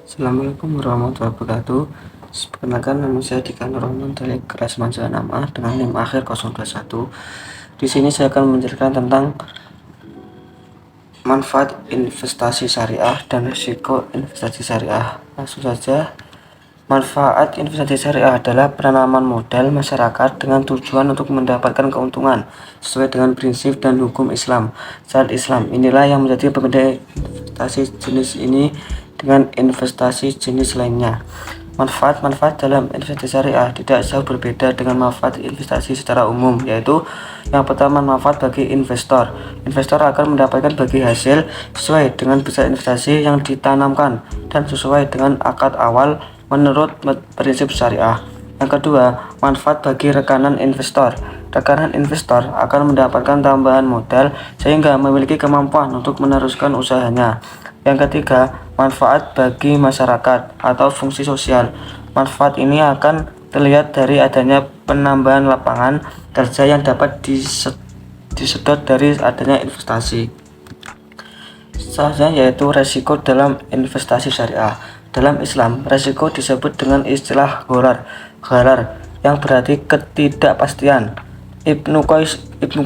Assalamualaikum warahmatullahi wabarakatuh. Perkenalkan, nama saya Dika Nurrohman dari kelas Mansa 6A dengan NIM akhir 021. Di sini saya akan menjelaskan tentang manfaat investasi syariah dan risiko investasi syariah. Langsung saja. Manfaat investasi syariah adalah penanaman modal masyarakat dengan tujuan untuk mendapatkan keuntungan sesuai dengan prinsip dan hukum Islam. Syariat Islam inilah yang menjadi pembeda investasi jenis ini dengan investasi jenis lainnya. Manfaat-manfaat dalam investasi syariah tidak jauh berbeda dengan manfaat investasi secara umum, yaitu yang pertama, manfaat bagi investor. Investor akan mendapatkan bagi hasil sesuai dengan besar investasi yang ditanamkan dan sesuai dengan akad awal menurut prinsip syariah. Yang kedua, manfaat bagi rekanan investor. Rekanan investor akan mendapatkan tambahan modal sehingga memiliki kemampuan untuk meneruskan usahanya. Yang ketiga, manfaat bagi masyarakat atau fungsi sosial. Manfaat ini akan terlihat dari adanya penambahan lapangan kerja yang dapat disedot dari adanya investasi. Selanjutnya yaitu resiko dalam investasi syariah. Dalam Islam, resiko disebut dengan istilah gharar yang berarti ketidakpastian. Ibnu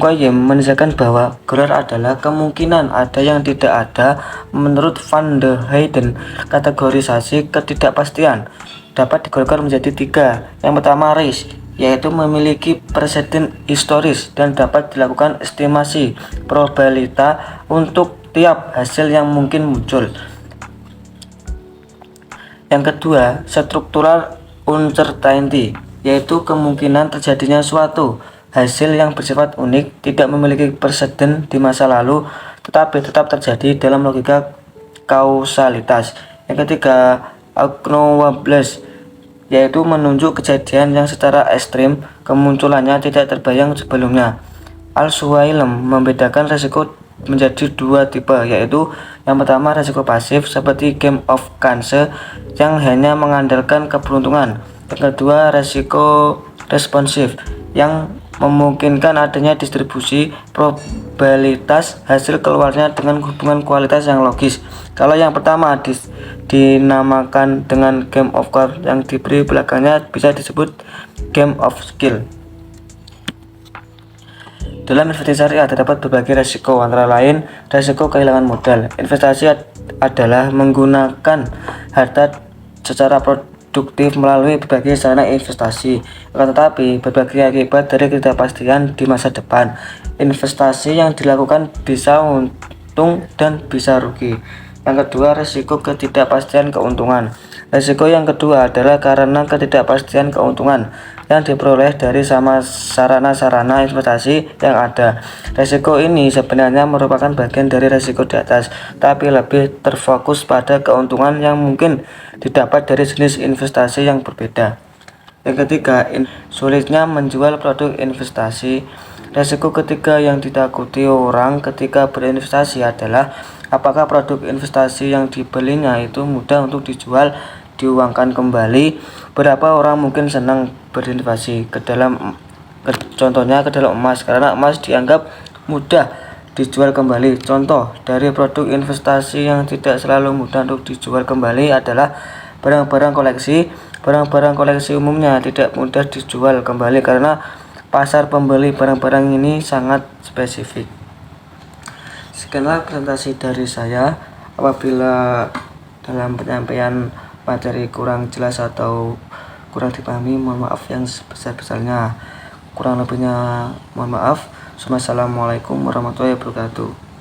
Qayyim menjelaskan bahwa gharar adalah kemungkinan ada yang tidak ada. Menurut Van de Heyden, kategorisasi ketidakpastian dapat digolongkan menjadi tiga. Yang pertama, risk, yaitu memiliki preseden historis dan dapat dilakukan estimasi probabilitas untuk tiap hasil yang mungkin muncul. Yang kedua, structural uncertainty, yaitu kemungkinan terjadinya suatu hasil yang bersifat unik, tidak memiliki preseden di masa lalu, tetapi tetap terjadi dalam logika kausalitas. Yang ketiga, unknowables, yaitu menunjuk kejadian yang secara ekstrim kemunculannya tidak terbayang sebelumnya. Al-Suhailem membedakan resiko menjadi dua tipe, yaitu yang pertama resiko pasif seperti game of chance yang hanya mengandalkan keberuntungan. Yang kedua, resiko responsif yang memungkinkan adanya distribusi probabilitas hasil keluarnya dengan hubungan kualitas yang logis. Kalau yang pertama dinamakan dengan game of chance, yang diberi belakangnya bisa disebut game of skill. Dalam investasi syariah terdapat berbagai resiko, antara lain resiko kehilangan modal. Investasi adalah menggunakan harta secara produktif melalui berbagai sarana investasi. Akan tetapi, berbagai akibat dari ketidakpastian di masa depan. Investasi yang dilakukan bisa untung dan bisa rugi. Yang kedua, resiko ketidakpastian keuntungan. Resiko yang kedua adalah karena ketidakpastian keuntungan yang diperoleh dari sama sarana-sarana investasi yang ada. Resiko ini sebenarnya merupakan bagian dari resiko di atas, tapi lebih terfokus pada keuntungan yang mungkin didapat dari jenis investasi yang berbeda. Yang ketiga, sulitnya menjual produk investasi. Resiko ketiga yang ditakuti orang ketika berinvestasi adalah apakah produk investasi yang dibelinya itu mudah untuk dijual, diuangkan kembali. Berapa orang mungkin senang berinvestasi contohnya ke dalam emas, karena emas dianggap mudah dijual kembali. Contoh dari produk investasi yang tidak selalu mudah untuk dijual kembali adalah barang-barang koleksi. Barang-barang koleksi umumnya tidak mudah dijual kembali karena pasar pembeli barang-barang ini sangat spesifik. Sekianlah presentasi dari saya. Apabila dalam penyampaian materi kurang jelas atau kurang dipahami, mohon maaf yang sebesar-besarnya. Kurang lebihnya mohon maaf. Assalamualaikum warahmatullahi wabarakatuh.